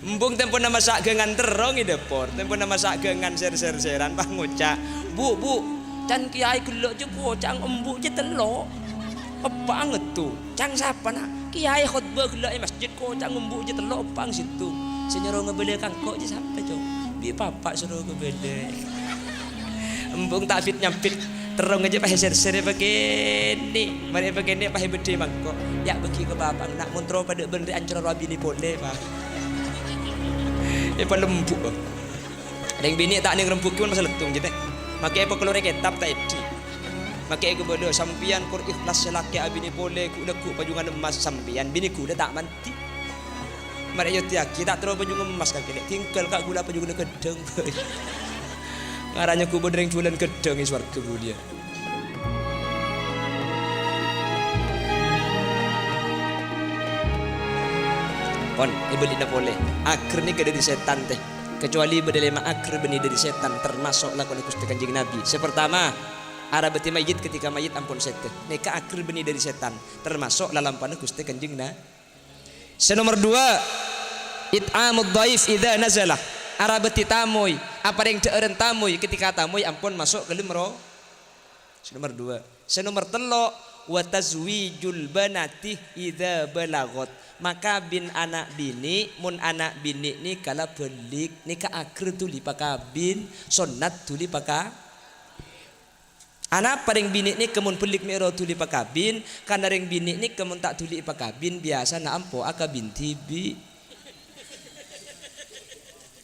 Embung tempon nama sak gengan terong i depor, tempon nama sak gengan ser-ser-seran pangucak. Bu, can kiai gelok je bocang embuk je telok. Apa ngetu? Cang siapa nak? Kiai khutbah gelok di masjid kocang embuk je telok pang situ. Senyoro ngebele kangkok je sampai cok. Bi papak suruh ngebele. Embung tak fit nyampit terong aja pakai ser-ser begini. Mari begini pakai bede mangkok. Ya bagi ke bapak nak montro pada bener ancur rabi ni boleh pak. Apa lembut bang. Ada yang bini tak ada rempuk pun masa letung je teh. Makai apa keluar kitab tak edi. Makai aku bodoh sampian kur ikhlas selaki abini boleh ku leku pajungan emas sampian bini ku dah tak mati. Mari yo tiaki tak terus pajungan emas kaki tinggal kak gula pajungan kedeng. Ngaranya ku bodreng culan kedeng is warga dia. Kon ibeli na boleh. Akhir ni kada di setan teh. Kecuali berdelema akhir benih dari setan termasuk lakon Gusti Kanjeng Nabi. Sepertama arabati mayit ketika mayit ampun setan. Neka akhir benih dari setan termasuk lalampana Gusti Kanjeng Nabi. Senomor 2 it'amud dhaif idza nazalah. Arabati tamoy apa yang deeren tamoy ketika tamoy ampun masuk ke limro. Senomor 2. Senomor 3 wa tazwijul banati idza balagot. Maka bin anak bini mun anak bini ni kala belik ni ka akhir tuli pakabin sunat tuli paka anak paring bini ni kemun belik mero tuli pakabin kana ring bini ni kemun tak tuli pakabin biasa na ampo aka binti bi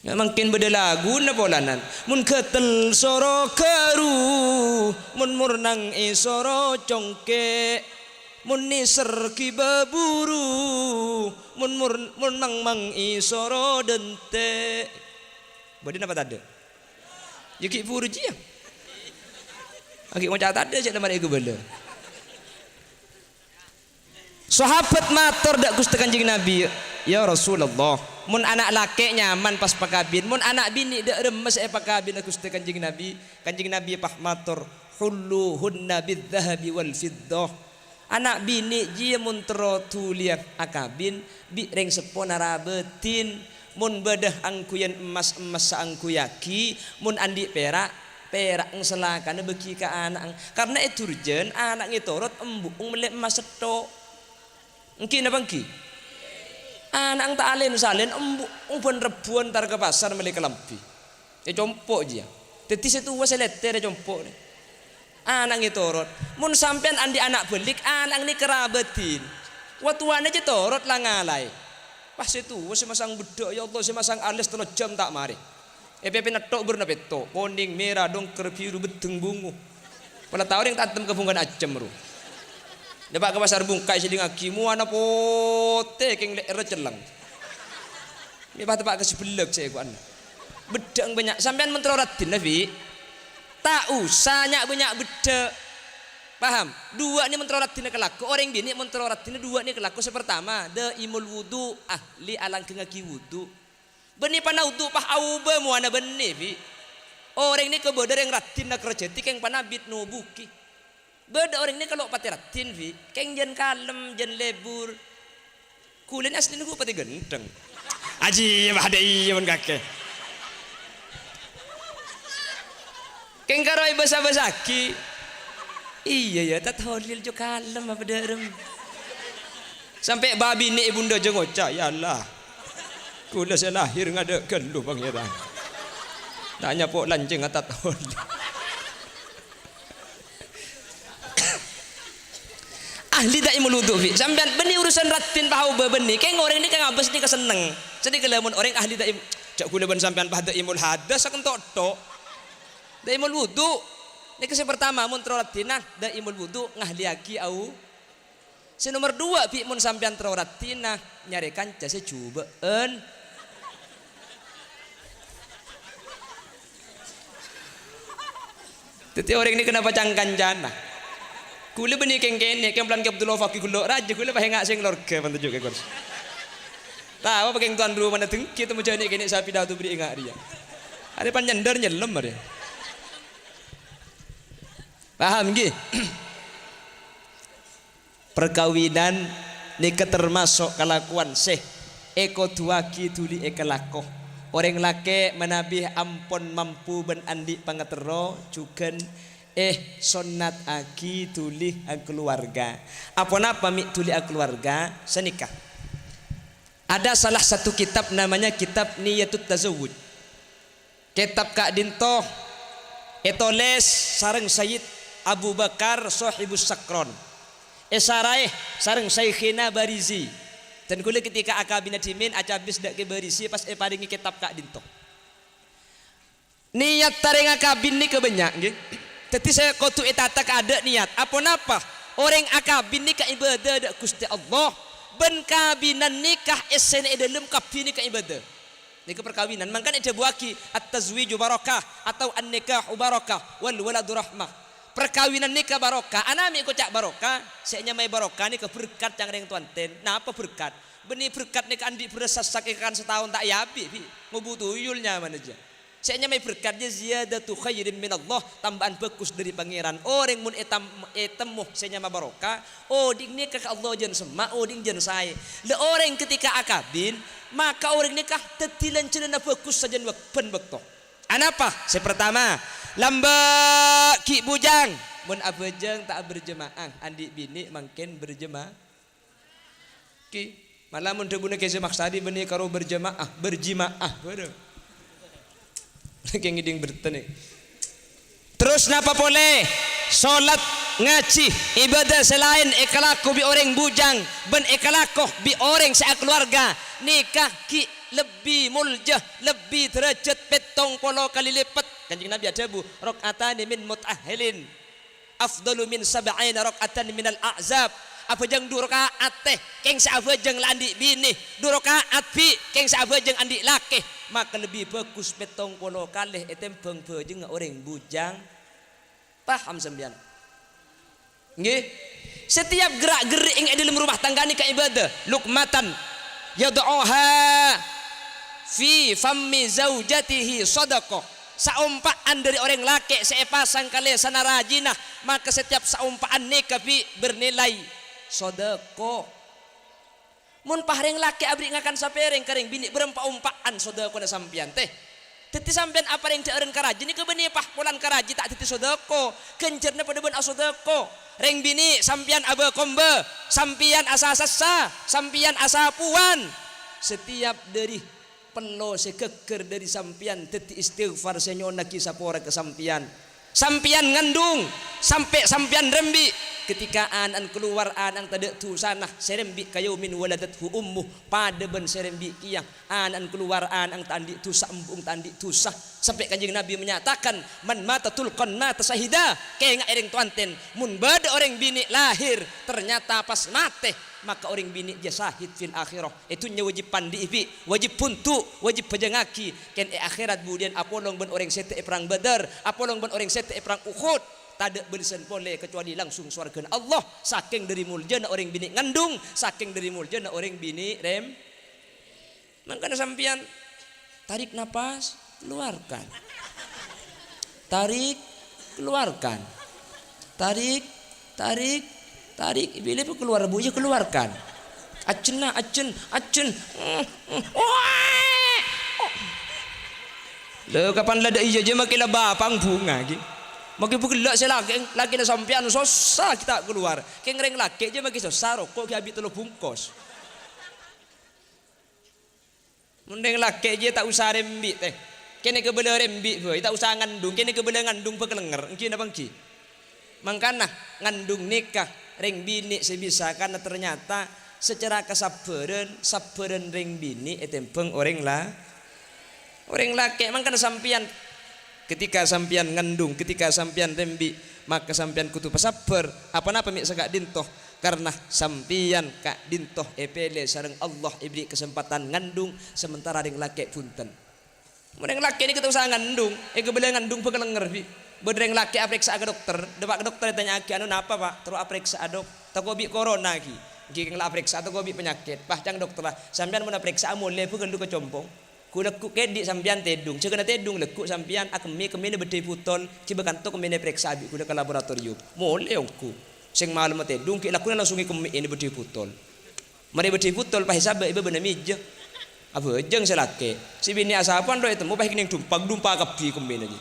ya mungkin beda lagu na polanan mun ketel soro keru mun murnang isoro congke mun niser ki baburu mun mang isoro dente badin apa tade yaki buru dia aki mau catat ada cak nama iku bela sahabat matur dak Gusti Kanjeng Nabi ya Rasulullah mun anak laki nyaman pas pakabin mun anak bini dak remes pakabin Gusti Kanjeng Nabi pah matur hulluhunna bidzahabi wal fiddah. Anak bini jia mun tero tuliak akabin bi reng sepon arabetin mun bedah angkuyan emas saangku yaki mun andi perak ngselakane beki ka anak karena itu urgen anak ngitorot embuk melek emas setok engki napa engki anak tak alen salen embuk ben rebuan tar ke pasar melek kelampi compok dia tetis itu wes leter compok ni anak ngitorot mun sampean andi anak belik anak ni kerabatin watuane aja torot lah ngalai pas itu si masang bedok ya Allah si masang alis 3 jam tak mari EPP netok berna peto kuning merah dongker biru bedeng bungu pada tahu yang tantem kebungan acem ru dapat ke pasar bungkai seding aki muana pote keng lek recelang mi pak ke sebelek saya ku anda bedeng banyak sampean menteroratin nabi tak usah banyak beda paham dua ni menteroratina kelaku orang bini menteroratina dua ni kelaku sepertama de imul wudu ahli alang kengaki wudu beni pana wudu pah auba muana beni bi orang ni keboder yang ratin nak kerjeti keng panabit nubuki beda orang ni kalau pati ratin bi keng jen kalem jen lebur kulen asli nugu pati gendeng aji ada iya men kakek keng karoi basa-basaki iya ya tak holil jo kalem apa derem sampai babi ni ibunda je ngocah ya Allah kula saya lahir ngada gelu pangeran tanya pok lancing atat holil ahli dak imul wudu fi sampean beni urusan ratin pahau beni keng orang ni kang abes ni keseneng jadi kelamun orang ahli dak cak kula ben sampean pah dak imul hadas akan tok daimul wudu ini kesyang pertama mun teroratina daimul wudu ngahliaki au nomor 2 bi mun sampean teroratina nyarekan jase cubaan teti orang ini kenapa cangkan jana kula beni keng-kene keng plan ke Abdullah Faqih kula raja kula bae ngak sing lorga pantu juga kurs tahu apa keng tuan rumah mana tengki temu jani kene sapi datu beri ngak dia ada panjandar nyelem dia paham nggih perkawinan nika termasuk kelakuan sih eko tuaki tuli ekalakoh orang laki menabih ampon mampu ben andi pangatero cuken sonat aki tuli keluarga apa mi tuli keluarga senikah. Ada salah satu kitab namanya kitab Niyatut Tazawwuj. Kitab Kak Dintoh etoles sareng Sayyid Abu Bakar Sahibus Sakron. Esaraih sareng Syekhina Barizi. Dan kula ketika akabina dimin acabis dak ke Barizi pas paringi kitab Kak Dintoh. Niat taring akabin ni kebanyak nggih. Dadi saya kudu etatak ada niat. Apa napa? Orang akabin ni ka ibadah dak Gusti Allah. Ben kabinan nikah esen dalam kabin nikah ibadah. Nikah perkawinan mangkan ada buaki at-tazwiju barakah atau an-nikahu barakah wal waladu rahmah. Perkawinan nikah barakah. Anami ko cak barakah, seenya may barakah ni berkat yang ring tuanten. Nah apa berkat? Beni berkat ni andi bersasak ikan setahun tak yabi bi. Ngubutu yulnya mana aja. Seenya may berkatnya ziyadatu khairin min Allah, tambahan bagus dari pangeran. Orang mun etemuh seenya mabarokah, oh ding nikah Allah jan semak, oh ding jan saya. Le orang ketika akabin, maka orang nikah tetilan celana bagus saja ben bekto. Anapa? Saya pertama, lamba ki bujang, mun abejeng tak berjemaah, andi bini mangken berjemaah. Ki, malah mun debuna kese maksadi beni karo berjemaah, berjimaah. Waduh. Lagi ngiding bertani. Terus napa boleh solat ngaji ibadah selain ekalaku bi orang bujang ben ekalakoh bi orang sekeluarga nikah ki lebih muljah lebih derajat petong polo kali lipat. Kanjeng Nabi ada bu rakaatan min mutahhilin afdalu min sab'ina rakaatan min al-a'zab. Apa jang dua rakaat teh keng saaba jang landi bini dua rakaat bi keng saaba jang andi laki maka lebih bagus petong polo kalih etem beng bejeng orang bujang. Paham sembian nggih? Setiap gerak-gerik yang dalam rumah tangga ni ka ibadah lukmatan yad'uha fi fammi zaujatihi sadaqah. Saumpaan dari orang laki sepasang kali sanarajinah maka setiap saumpaan nikah bi bernilai sedekah. Mun pahreng laki abri ngakan sapereng karing bini berempaumpaan sedekah na sampian teh. Titi sampean apa yang dieureun karaji ni kebeuni pahpolan karaji tak titi sedekah. Kencerna pada ben sedekah. Reng bini sampian aba kombe, sampian asa sassa, sampian asa puan. Setiap dari pelo sekeker dari sampian teti istighfar senyona kisah pora ke sampian. Sampian ngandung sampai sampian rembi ketika anan keluar anang tade tu sanah serembi kayu min waladathu ummuh pada ben serembi kiyang anan keluar anang tandi tu sambung tandi tusah sampai kanjeng Nabi menyatakan man mata tulqan mata sahida kayak ering tuanten mun bade orang bini lahir ternyata pas mate maka orang bini dia syahid fil akhirah. Itu nya wajib pandi ipi wajib puntu wajib pejangaki ken akhirat budian apolong ben orang sete perang Badar apolong ben orang sete perang Uhud tidak belisan boleh kecuali langsung surga Allah. Saking dari muljana orang bini ngandung, saking dari muljana orang bini rem. Makanya sampian tarik napas, keluarkan. Tarik, keluarkan. Tarik, tarik, tarik. Bila pun keluar buaya keluarkan. Acen, acen, acen. Lo kapan lada iya je makilah bapang bunga gitu. Maki bugelak saya lagi na sampian susah kita keluar. Keng reng laki aja maki susah rokok ki habis telo bungkus. Mending laki aja tak usah rembi teh. Kene kebele rembi boy, tak usah ngandung. Kene kebele ngandung pekelenger. Engki napa engki? Mangkana ngandung nikah reng bini sebisa karena ternyata secara sabaran reng bini etempeng orang lah. Orang laki mangkana sampian ketika sampian ngandung, ketika sampian rembi, maka sampian kutu pasabar. Apa-apa mik sagak dintoh karena sampian kak dintoh epele sareng Allah ibri kesempatan ngandung sementara ring laki punten. Mending laki ini kita usah ngandung, kebele ngandung pekelenger bi. Bedreng laki apriksa ke dokter, depak ke dokter tanya aki anu napa pak, terus apriksa adok, tak bi corona ki, gigi ngelak apriksa atau bi penyakit, pahjang dokter lah, sampian mun apriksa amule pukendu kecompong. Ku lekuk kedi sampian tedung, cekena tedung lekuk sampian kemene bede putol, ciba kanto kemene periksa abi kuda ke laboratorium. Mole ku. Sing malam tedung ki lakuna langsung kemene bede putol. Mari bede putol pa hisab iba beuna mija. Apa jeng selake. Si bini asapan do itu mau baik ning dumpak kabi kembene aja.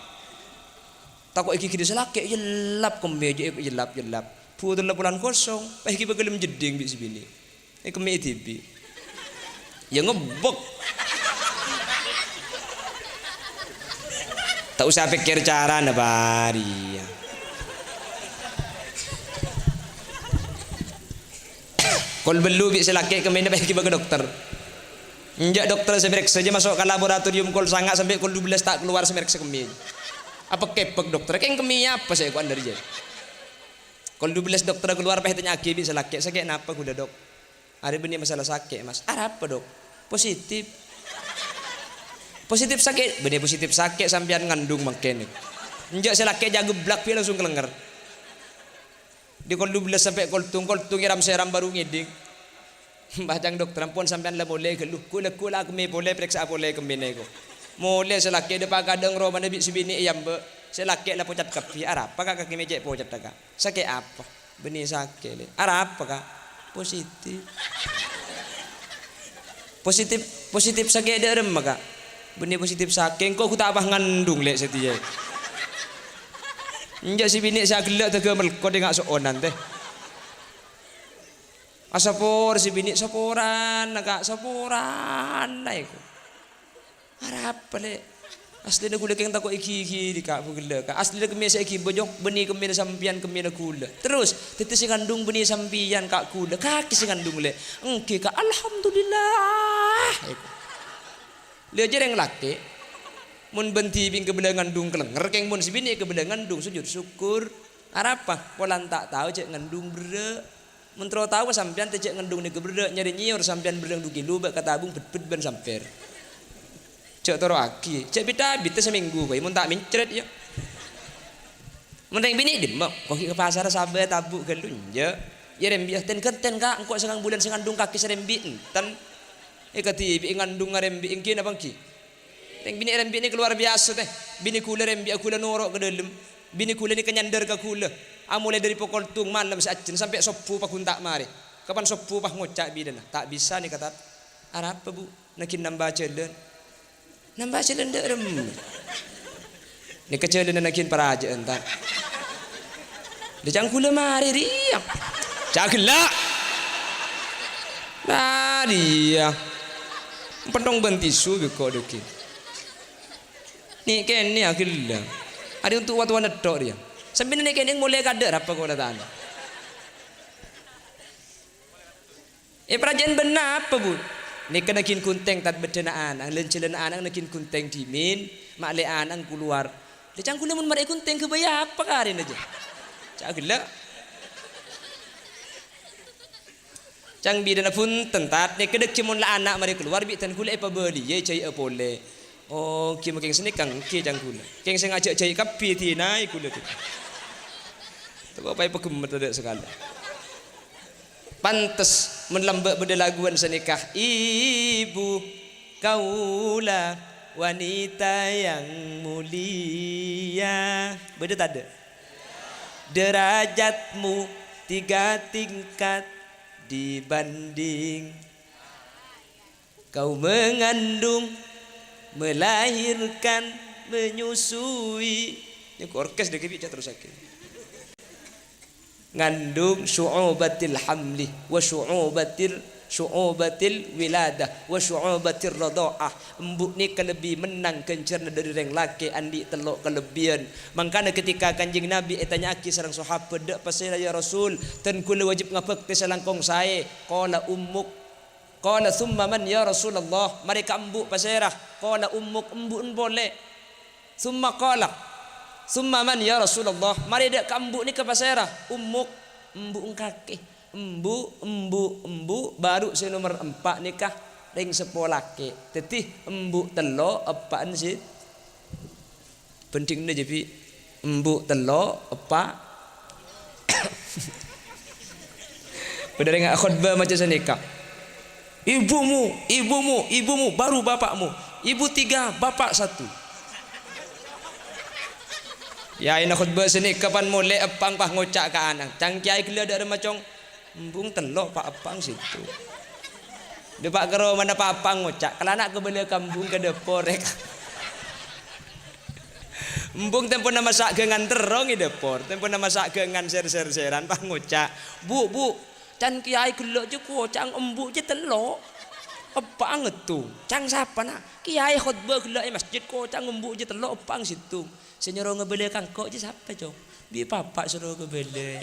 Takut iki kiri selake jelap kembe jelap. Putul bulan kosong, baik iki begelem jeding bi si bini. Kembe TV. Ya ngebok. Tak usah pikir cara nabari. Kol belu bi selake kemene baik iki bagi dokter. Njak dokter semeriksa saja masuk ke laboratorium kol sangat sampai kol 12 tak keluar semeriksa kemih. Apa kepek dokter? Keng kemih apa saya kuan dari jadi. Kol 12 dokter keluar tanya aki bi selake sakit napa kuda dok? Hari ini masalah sakit mas. Apa dok? Positif sakit. Benih positif sakit sampean ngandung makin. Njak selake jago blak pi langsung kelenger. Di kol 12 sampai kol tung iram seram baru ngiding. Bacang dokter ampun sampean la boleh geluh kula aku me boleh periksa boleh kembine ko. Mole selaki de pagadeng ro mana bi sibini ayam be. Selaki la pocat kapi arap apa kaki meje pocat taka. Sakit apa? Benih sakit le. Arap apa kak? Positif sakit derem maka. Benih positif sakit kok ku tak apa ngandung le setia. Njak si bini sak gelak tege melko dengak soonan teh. Asapor si bini saporan naga saporan naik. Harap pale. Asli na gula keng tako iki di kak gula ka. Asli na kemi sa iki bojok benih kemi na sampian kemi na gula. Terus titi si ngandung benih sampian kak gula. Kaki si ngandung le. Engke ka alhamdulillah. Lihat aja yang laki. Mun benti bing kebelah ngandung kelenger keng mun si bini kebelah ngandung sujud syukur. Arapa polan tak tahu cek ngandung bere. Mentro tahu sampean tecek ngandung ni gebrek nyari nyiur sampean berdeng dugi lu bak katabung bet ban samper. Cek toro aki, cek bita seminggu kowe mun tak mincret ya. Mun teng bini demek, kok ke pasar sabe tabu gelunja. Ya rembi ten kenten kak engko sangang bulan sing ngandung kaki serembi enten. Kati bi ngandung ngarembi engki napa ki. Teng bini rembi ni keluar biasa teh. Bini kula rembi aku la norok ke dalem. Bini kula ni kenyander ke kula. Mulai dari pukul tung malam seacin sampai sopu pak huntak mari. Kapan sopu pak ngocak bidana? Tak bisa nih kata. Arab apa bu? Nakin nambah celen dek rem. Ni kecelen nakin paraja entar. Dia cangkula mari riak. Cagela. Nah dia. Pendong bentisu beko doki. Ni ken ni agila. Ada untuk watu nedok dia. Sampai ni kene mulai kader apa kau datang? Perajan benar apa bu? Ni kena kin kunteng tat bedenaan, ang lencelen anang nakin kunteng dimin, makle anang keluar. Dia cangkul mun mari kunteng kebaya apa karin aja? Cagela. Cang bidana pun tentat ni kedek cimun la anak mari keluar bi tan kule apa beli ye cai apole. Oh, ki making sini kang ki cangkul. Keng sing ajak cai kapi tinai kule tu. Tapi apa yang pegemet ada sekali. Pantes melambak bedelaguan senikah. Ibu kaulah wanita yang mulia. Beda tak ada? Derajatmu 3 tingkat dibanding kau mengandung, melahirkan, menyusui. Ini orkes dek bicara terus sakit. Ngandung syu'ubatil hamli wa syu'ubatil wiladah wa syu'ubatil radha'ah. Embuk ni kelebih menang kencerna dari reng laki andi telok kelebihan. Mangkana ketika Kanjeng Nabi tanya aki sareng sahabat dak pasal ya Rasul ten kula wajib ngapekte salangkong sae. Qala ummuk qala thumma man ya Rasulullah. Mereka embuk pasirah. Qala ummuk embuk boleh. Thumma qala summa man ya Rasulullah. Mari dak kambu ni ke pasirah. Ummuk embu kaki. Embu baru si nomor 4 nikah ring sepolake. Tetih embu telo apaan sih? Penting ni jadi embu telo apa? Udah dengar khutbah macam senikah. Ibumu baru bapakmu. Ibu 3, bapak 1. Ya ina khutbah sini kapan mulai apang pah ngocak ke anak. Cang kiai gila ada macam embung telok pak apang situ. Depak karo mana apa ngocak. Kalau anak kebeli kampung ke depor rek. Embung tempo nama masak gengan terong i depor. Tempo nama masak gengan ser-ser-seran pah ngocak. Bu, can kiai gelok je kocang embuk je telok. Apa ngetu? Cang siapa nak? Kiai khutbah gelak masjid kocang embuk je telok apa situ. Senyoro ngebeli kangkok je siapa cong? Bi papa suruh ngebeli.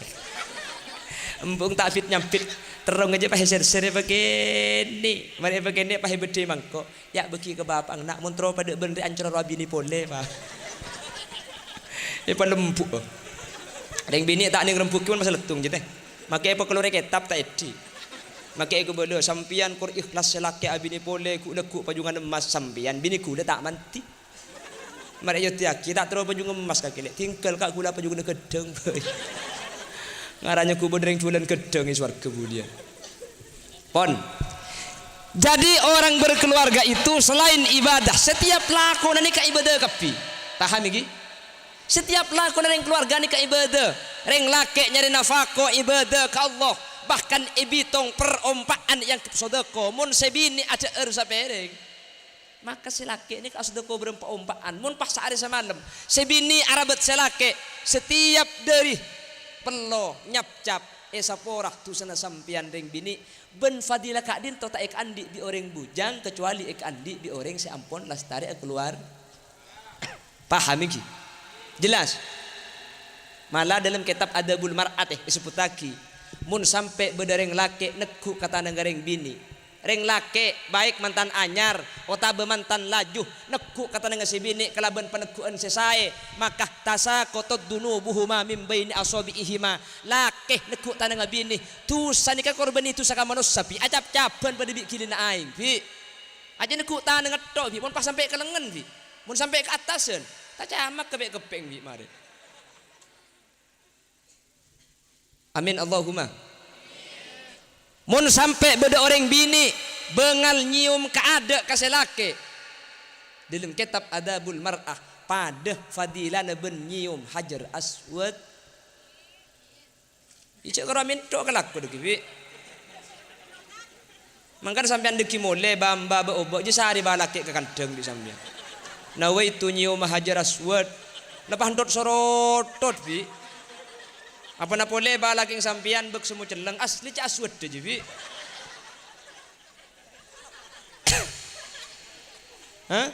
Embung tak fit nyampit terong aja pakai ser-ser begini. Mari begini pakai bede mangkok. Ya bagi ke bapak nak montro pada benda ancur rabi ni boleh pak. Apa lembuk. Ada yang bini tak ning rembuk pun masa letung je teh. Makai apa keluar kitab tak edi. Makai aku bela sampian kur ikhlas selaki abini boleh ku lekuk pajungan emas sampian bini ku dah tak manti. Mari yo tiaki tak terus pajungan emas kaki lek tinggal kak gula pajungan gedeng. Ngaranya ku benereng bulan gedeng swarga mulia. Pon. Jadi orang berkeluarga itu selain ibadah, setiap lakonan ni ka ibadah kapi. Paham iki? Setiap lakonan yang keluarga ni ka ibadah. Reng laki nyari nafkah ibadah ka Allah. Bahkan ibitong perompaan yang sedekah mun sebini ada sapereng. Maka si laki ini ka sedekah berompaan mun pas sehari semalam. Sebini arabat selaki setiap dari pelo nyap-cap esaporah tu sana sampian ring bini ben fadilah kak din to tak ek andi bi orang bujang kecuali ek andi bi orang seampun lastari keluar. Paham iki? Jelas. Malah dalam kitab Adabul Mar'at disebut lagi mun sampai bedareng laki neku kata nenggareng bini. Reng laki baik mantan anyar otabe mantan lajuh neku kata nengga si bini kalaban penekuan sesae maka tasa kotot dunubuhuma mim baini asabiihima laki neku tanang bini tu sanika korban itu saka manusia bi acap-capan pada bi kilina aing bi aja neku tanang ngetok bi mun pas sampai ke lengan bi mun sampai ke atasan tak camak kepeng bi mari. Amin Allahumma. Mun sampai beda orang bini bengal nyium keada kaselake dalam kitab Adabul Mar'ah pada fadilan ben nyium hajar aswad icek karo minto kelaku deki bi mangkan sampean deki mole bamba ba obo je sehari balake ke kandeng di sampean nawaitu nyium hajar aswad lepas ndot sorotot bi apa na boleh balaking sampian bek semua celeng asli ca aswad je bi. Hah?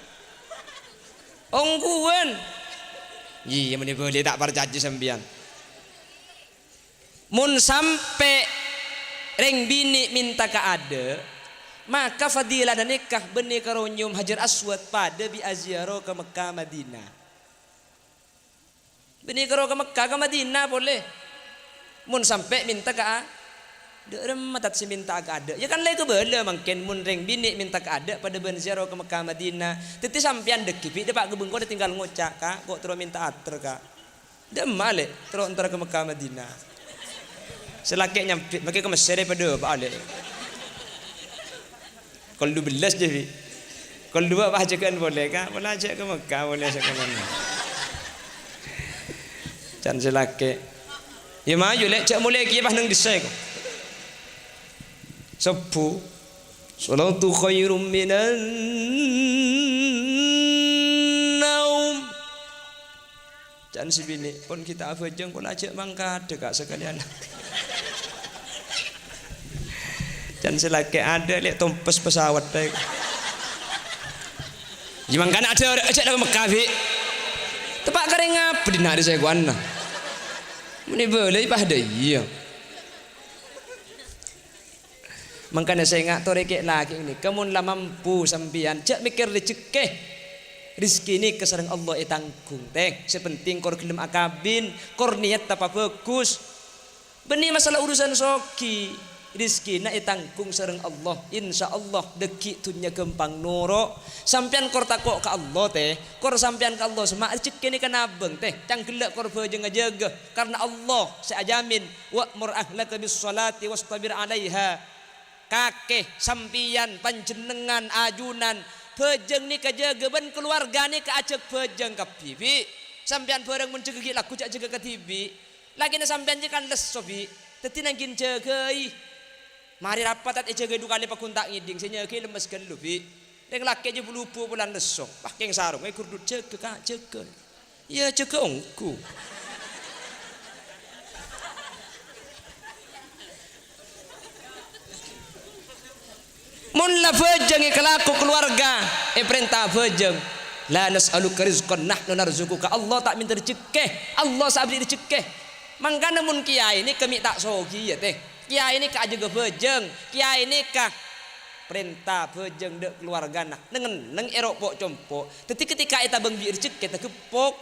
Ongguan. Iya meni boleh tak perjanji sampian. Mun sampai reng bini minta ka ada maka fadilah dan nikah benih karo nyium hajar aswad pada bi aziarah ke Mekah Madinah. Benih karo ke Mekah ke Madinah boleh. Mun sampai minta ke ada matat si minta ke ada ya kan lagi kebela mungkin mun reng bini minta ke ada pada ben ziarah ke Mekah Madinah teti sampean dekipi dia pak gebeng kau dia tinggal ngocak kak kok terus minta ater kak dia male terus antara ke Mekah Madinah selaki nyampit makai ke Mesir pada pak ale kalau 12 je kalau 2 pak ajakan boleh kak boleh ajak ke Mekah boleh ajak ke mana can selaki ya maju lek cak mulai kipas nang desai ko. Sepu salatu khairum minan naum. Jan si bini pun kita afajeng pun ajak mangka dekat sekalian. Jan selaki ada lek tompes pesawat baik. Jimang kan ada ajak dalam Mekah bi. Tepak kering apa di nak saya guana. Ini boleh pada iya. Makanya saya ngak torek lagi ini. Kamu lah mampu sampian. Cak mikir rezeki. Rizki ini kesarang Allah tanggung teh. Sepenting kor gelem akabin, kor niat apa bagus. Benih masalah urusan soki. Rizki na tanggung sareng Allah. Insya Allah deki tunya gempang nuro. Sampian kor takok ke Allah teh. Kor sampian ke Allah semak rezeki ini kena abeng teh. Cang gelak kor bajeng jaga. Karena Allah saya jamin. Wa'mur ahlaka bis salati wastabir alaiha. Kakeh sampian panjenengan ajunan. Bajeng ni kejaga ben keluarga ni keacek bajeng ke bibi. Sampian bareng mencegegi laku cak jaga ke tibi. Lagi na sampian je kan les sobi. Teti nangkin jagai. Mari rapat at jaga du kali pakuntak ngiding senya ke lemes kan lubi. Deng laki aja bulupu bulan lesok. Pakai sarung ai kurdut jaga kak jaga. Ya jaga ongku. Mun la fajeng kelaku keluarga perintah fajeng la nas'aluka rizqan nahnu narzuquka. Allah tak minta rezeki, Allah sabdi rezeki. Mangkana mun kiai ini kami tak sogi ya teh. Kiai ini ka juga fajeng, kiai ini ka perintah fajeng dek keluarga nah neng erok pok compok. Tetapi ketika eta bang bi rezeki eta kepok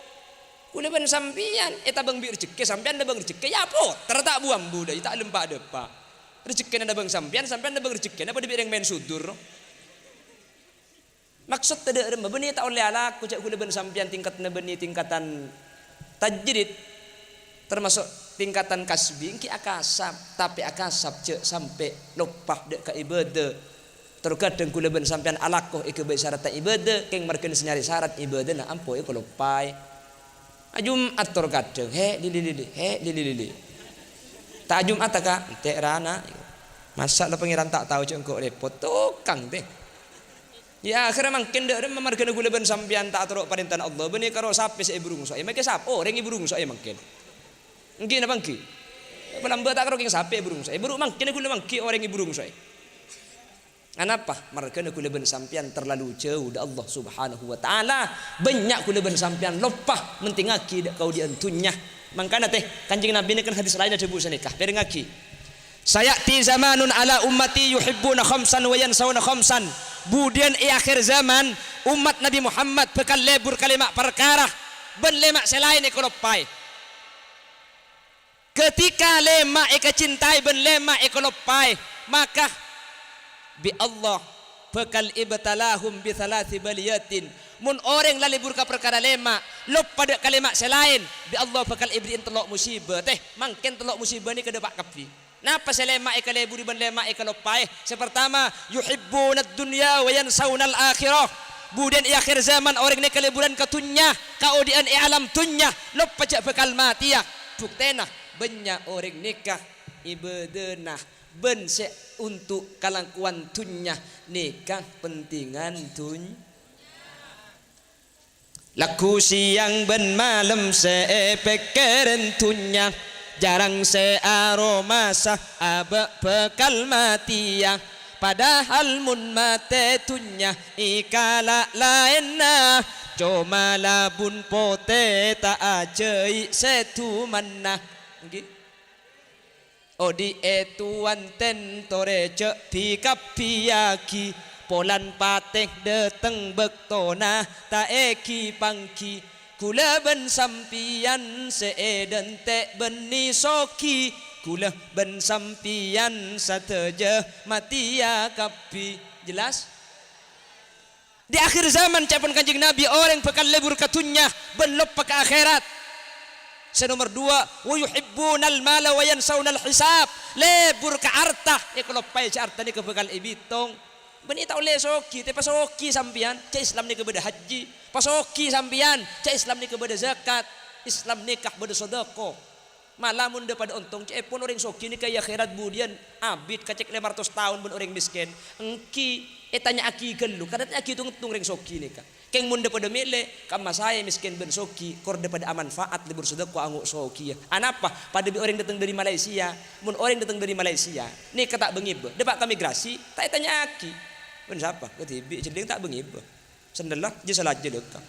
kula ben sampian eta bang bi rezeki sampean da bang rezeki ya po tertak buang budaya tak lempak depa. Rezeki ada bang sampean ada bang rezeki apa dibireng main sudur. Maksud tidak ada benih tak oleh ala aku cak kula ben sampean tingkatna benih tingkatan tajrid termasuk tingkatan kasbi ki akasap tapi akasap cek sampai lupah dek ka ibadah. Terkadang kula ben sampean alakoh ke syarat ibadah keng markeun senyari syarat ibadah nah ampo iku lupai. Ajum atur kadang he lili tak Jumat ka teh rana masa lo pengiran tak tahu cengkok repot tukang teh ya akhirnya mangkin dek memarkeun gula ben sampean tak atur perintah Allah benih karo sapi se burung so make sap oh rengi burung so mangkin engki napa engki pelamba tak karo king sapi burung so burung mangkin gula mangki orang burung so kenapa markeun gula ben sampean terlalu jauh da Allah Subhanahu wa taala banyak gula ben sampean lopah mentingaki kau diantunya. Mangkana teh Kanjeng Nabi ini kan hadis lain ada busa nikah perengaki sayati zamanun ala ummati yuhibbuna khamsan wa yansawna khamsan. Budian akhir zaman umat Nabi Muhammad bekal lebur kalimat perkara ben lemak selain ekolopai ketika lemak cintai ben lemak ekolopai maka bi Allah bekal ibtalahum bi thalathi baliyatin. Mun orang lalibur ka perkara lema lop pada kalimat selain bi Allah bakal ibriin telok musibah teh mangken telok musibah ni kedepak kapi napa selema ka leburi ban lema ka lopai sepertama yuhibbuna dunya wa yansawna al akhirah. Budan akhir zaman orang ni kaliburan ka tunya kaudian alam tunya lop pajak bakal mati ya buktena banyak orang nikah ibadah ben se untuk kalangkuan tunya nikah pentingan tunya. Laku siang ben malam sepekeran tunya jarang searoma sah abak bekal mati ya padahal mun mate tunya ikala lainna cuma labun pote tak ajai setu manna odi etuan ten tore cek pikapiaki polan patek deteng bektona ta eki pangki kula ben sampian seeden te beni soki kula ben sampian sateja matia kapi. Jelas di akhir zaman capan Kanjeng Nabi orang bekal lebur katunya ben lupa ke akhirat. Senomor 2 wa yuhibbunal mala wa yansawna al hisab lebur ka harta ya kalau pai harta ni ke bekal ibitong beni tak oleh soki te pasoki sampian ca Islam ni kepada haji pasoki sampian ca Islam ni kepada zakat Islam nikah beda sedekah malamun daripada untung ca pun orang soki ni kaya akhirat budian abid kacek 500 tahun ben orang miskin engki tanya aki gelu kadang aki tung ring soki ni ka keng mun daripada mele kama saya miskin ben soki kor daripada manfaat libur sedekah anguk soki ya anapa pada orang datang dari Malaysia mun orang datang dari Malaysia ni kata bengib depak ka migrasi tak tanya aki ben siapa ketibi jeding tak bengib sendelah je salah je lekang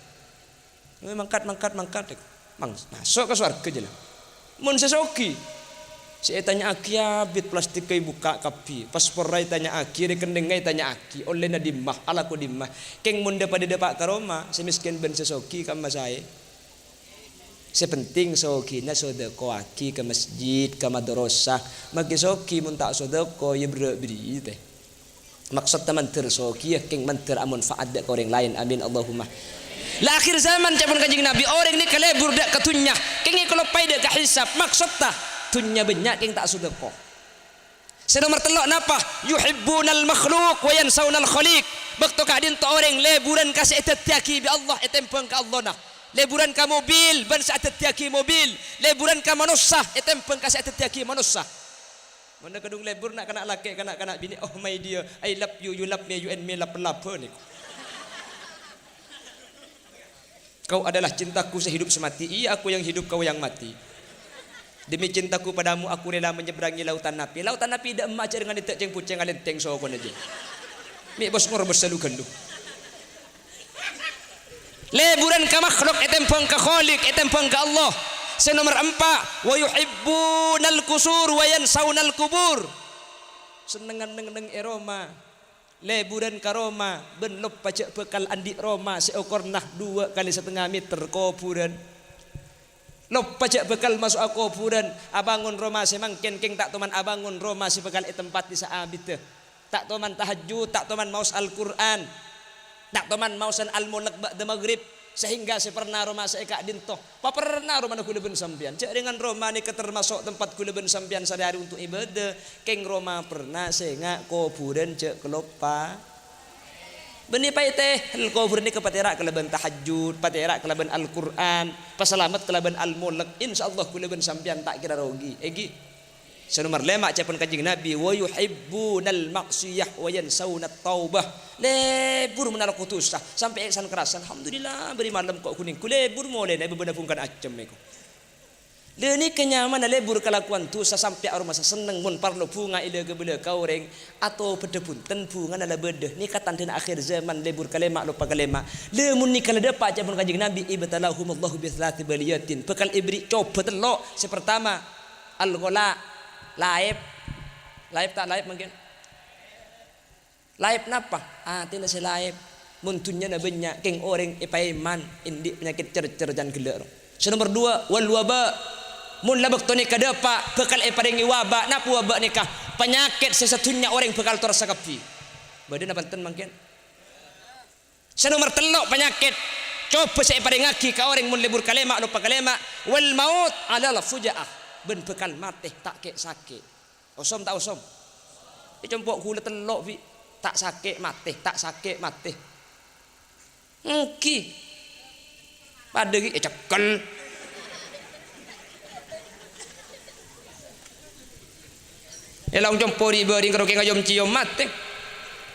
mangkat mang masuk ke surga je lah mun sesoki saya tanya aki abit plastik kai buka kapi paspor rai tanya aki rekening ngai tanya aki oleh na dimah ala ko dimah keng mun daripada depak ka Roma semiskin ben sesoki kama saya sepenting soki na sedekah aki ke masjid ke madrasah magi soki mun tak sedekah ya beri teh maksud teman tersoki ya keng manter amun faat dak orang lain amin Allahumma. La akhir zaman capan Kanjeng Nabi orang ni kalebur dak katunya keng kalau pai dak hisab maksud ta tunya banyak keng tak sedekah. Senomor 3 napa yuhibbunal makhluq wa yansawnal khaliq bakto kadin to orang leburan kasih etetiaki bi Allah etempeng ka Allah nah leburan ka mobil ban sa etetiaki mobil leburan ka manusia etempeng kasih etetiaki manusia Mana kedung lebur nak kena laki kena bini. Oh my dear, I love you, you love me, you and me love ni. Kau adalah cintaku sehidup semati. Iya, aku yang hidup, kau yang mati. Demi cintaku padamu aku rela menyeberangi lautan napi. Lautan napi dak emak dengan ditek ceng puceng alenteng sokon aja. Mi bos ngor bersalu kendu. Leburan ka makhluk etempong ka khaliq etempong ka Allah. Senomor 4 wa yuhibbunal kusur wa yansaunal kubur. Senengan-neng Roma. Leburan ka Roma ben lop pacak bekal andi Roma seekor nah 2,5 meter kuburan. Lop pacak bekal masuk kuburan abangun Roma semangken keng tak toman abangun Roma si bekal tempat di saabit. Tak toman tahajud, tak toman maus Al-Qur'an. Tak toman mausan al-mulak ba'da maghrib sehingga si pernah Roma seeka dintoh. Pa pernah Roma nak kuleben sampian. Cak dengan Roma ni ketermasuk tempat kuleben sampian sehari untuk ibadah. Keng Roma pernah sehingga kuburan cak kelopa. Beni pai teh kuburan ni kepatera kelaban tahajud, patera kelaban Al-Qur'an, pasalamat kelaban al-mulak. Insyaallah kuleben sampian tak kira rugi. Egi. Senomor 5 capan kanjeng Nabi wa yuhibbunal maksiyah wa yansaunat taubah. Lebur menal kutusah sampai eksan kerasan. Alhamdulillah beri malam kok kuning kulebur moleh nabi bener pungkan acem eko. Leni kenyamanan lebur kelakuan tu sampai aroma seneng mun parlo bunga ide gebele kaureng atau pedepunten bunga nala bedeh ni katan dina akhir zaman lebur kalema lupa kalema. Le mun ni kala depa capan kanjeng Nabi ibtalahumullahu bi thalathi baliyatin. Bekal ibri coba telok si pertama al-ghala laib tak laib mungkin laib napa tina si laib muntunnya na banyak keng orang ipaiman indi penyakit cer-cer jan geler. Nomor 2 wal waba mun labak to ni kadapa bekal paringi waba napa waba nikah penyakit sesatunya orang bekal tersakapi badan apa ten mungkin. Nomor 3 penyakit coba saya paringaki ka orang mun libur kalema lupa kalema wal maut ala fujaah ben bekal mati tak kek sakit. Osom tak osom? Dicompok gula telok bi tak sakit mati. Engki. Pada ki cekel. Elang jompo di beri karo ke ngajom cium mati.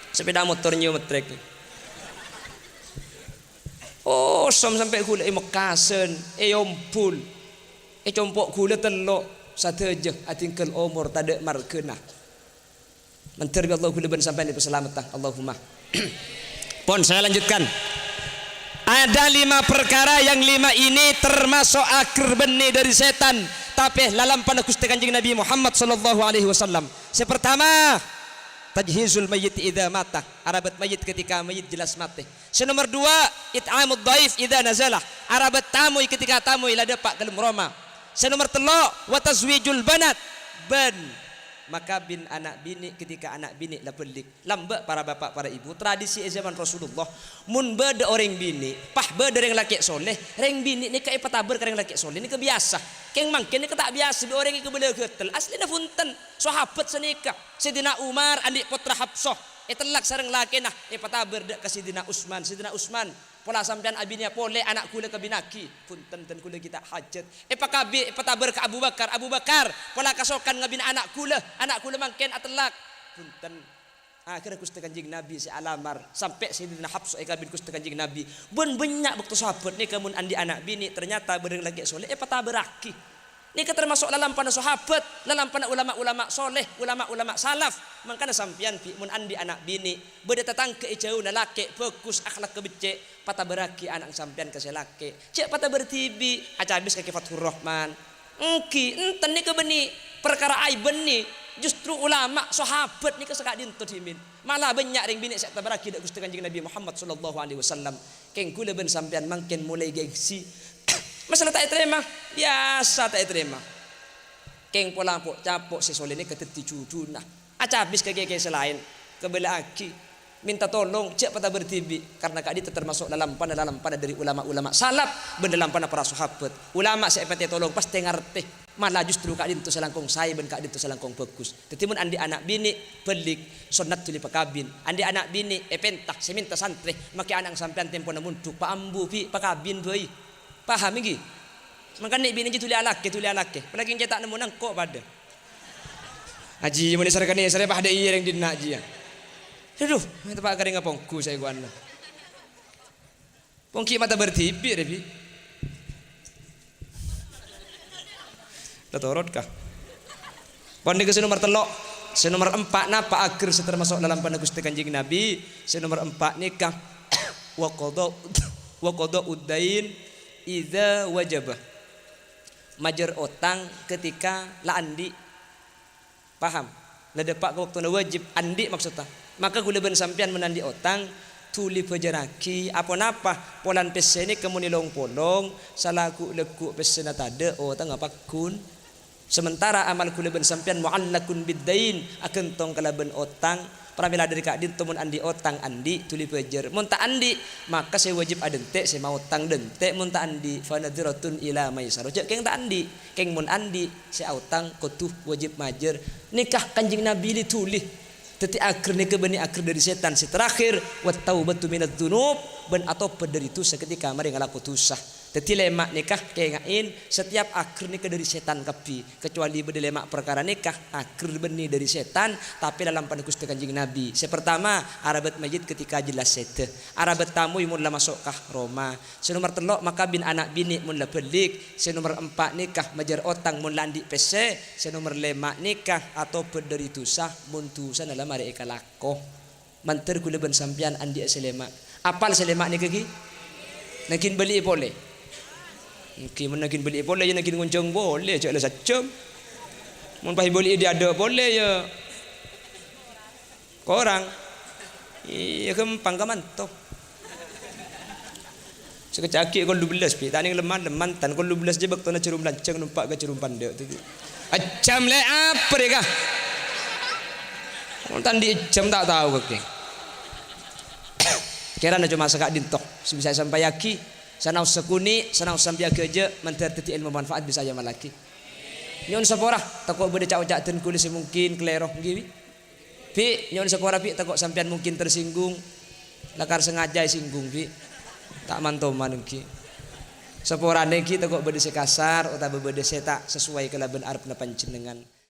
Sepeda motor nyium trek. Osom sampai gula mekasen, yompul. Compok gula telok sateja atingkel umur tada markena. Menteri Allah gula ben sampai ni keselamatan Allahumma. Pon saya lanjutkan. Ada 5 perkara yang 5 ini termasuk akhir benih dari setan. Tapi lalam pada Gusti Kanjeng Nabi Muhammad sallallahu alaihi wasallam. Yang pertama, tajhizul mayyit idza mata. Arabat mayyit ketika mayyit jelas mati. Nomor 2, it'amud dhaif idza nazalah. Arabat tamu ketika tamu ila dapat ke Roma. Nomor 3 wa tazwijul banat ban maka bin anak bini ketika anak bini lah pelik lamba para bapak para ibu tradisi zaman Rasulullah mun beda orang bini pah beda orang laki soleh orang bini ni kai pataber orang laki soleh ni kebiasa keng mangken ni tak biasa be orang ke bela getel aslina punten sahabat senika Sidina Umar adik putra Hafsah telak sareng laki nah pataber dak ke Sidina Usman pola sampean abinya pole anak kula kabinaki punten ten kula kita hajat pakabi pataber ke Abu Bakar pola kasokan ngabina anak kula mangken atelak punten akhirnya Gusti Kanjeng Nabi si alamar sampai Sidina Hafsah kabin Gusti Kanjeng Nabi ben banyak waktu sahabat ni kamun andi anak bini ternyata bereng lagi soleh pataberaki ni termasuk dalam pana sahabat dalam pana ulama-ulama soleh ulama-ulama salaf mangkana sampian pi mun andi anak bini beda tatang ke jauh na laki fokus akhlak kebecek pataberaki anak sampian ke selake cek patabertibi aca habis ke Fathur Rahman engki enten ni ke beni perkara aib beni justru ulama sahabat ni ke sekak dinto dimin malah banyak ring bini sak tabaraki dak Gusti Kanjeng Nabi Muhammad sallallahu alaihi wasallam keng kula ben sampian mangken mulai gengsi masalah tak terima biasa tak terima keng pola pok capok si soleh ni keteti juduna aca habis ke selain kebelah aki minta tolong cek pata bertibi karena kadi termasuk dalam pana dari ulama-ulama salaf ben dalam pana para sahabat ulama saya pati tolong pasti ngerti malah justru kadi itu selangkong saya ben kadi itu selangkong bagus tetimun andi anak bini pelik sunat tuli pakabin andi anak bini pentah seminta santri maki anak sampean tempo na munduk paambu pi pakabin boy paham iki makanya bini tuli alake pelagi cetak nemu nang kok pada Haji mun disarkan ni sare pah dei yang dina haji ya. Aduh, tempat kering ngapongku saya gua anda. Pongki mata bertipi rebi. Datorot kah? Pon ke nomor telok, nomor 4 napa akhir termasuk dalam pada Gusti Kanjeng Nabi. Nomor 4 nikah wa qada uddain idza wajaba. Majer otang ketika la andi. Paham? La depak ke waktu wajib andi maksudnya. Maka gula ben sampean menandi otang tuli pejaraki apa napa polan pesene kemuni long polong salaku leku pesena tade oh tang apa kun sementara amal kula ben sampean muallakun biddain akan tong kalaben otang pramila dari kak din tumun andi otang andi tuli pejar mun ta andi maka saya wajib adente saya mau otang dente mun ta andi fa nadhiratun ila maisar cek keng ta andi keng mun andi saya otang kotuh wajib majer nikah Kanjeng Nabi ditulih teti akhir nikah bani akhir dari setan si terakhir wa taubatu minadz dzunub ben atau dari itu seketika mari ngalaku tusah teti lemak nikah kengain setiap akhir nikah dari setan kapi kecuali bede lemak perkara nikah akhir beni dari setan tapi dalam pada Gusti Kanjeng Nabi pertama arabat majid ketika jelas sete arabat tamu mun la masuk kah Roma nomor telok maka bin anak bini mun la pelik nomor 4 nikah majar otang mun landi pese nomor 5 nikah atau dari tusah mun tusah dalam mari ikalako manter kula ben sampean andi selema apal selema ni kaki nakin beli boleh mungkin nakin beli boleh ya nakin ngoncong boleh cak la sacem mun pahi beli dia ada boleh ya korang iya kempang kamanto sekecaki kon 12 pi tani leman tan kon 12 jebak tona cerum lanceng numpak ke cerum pandek tu acam le apa deka mun tan di jam tak tahu kaki kira na cuma sekak dintok bisa sampai yaki sanau sekuni sanau sampai kerja menter teti ilmu manfaat bisa ya malaki nyon sapora takut beda cak ten kulis mungkin kleroh ngiwi pi nyon sapora pi takut sampean mungkin tersinggung lakar sengaja singgung pi tak mantoman ki sapora neki takut beda sekasar utawa beda setak sesuai kelaben arep na panjenengan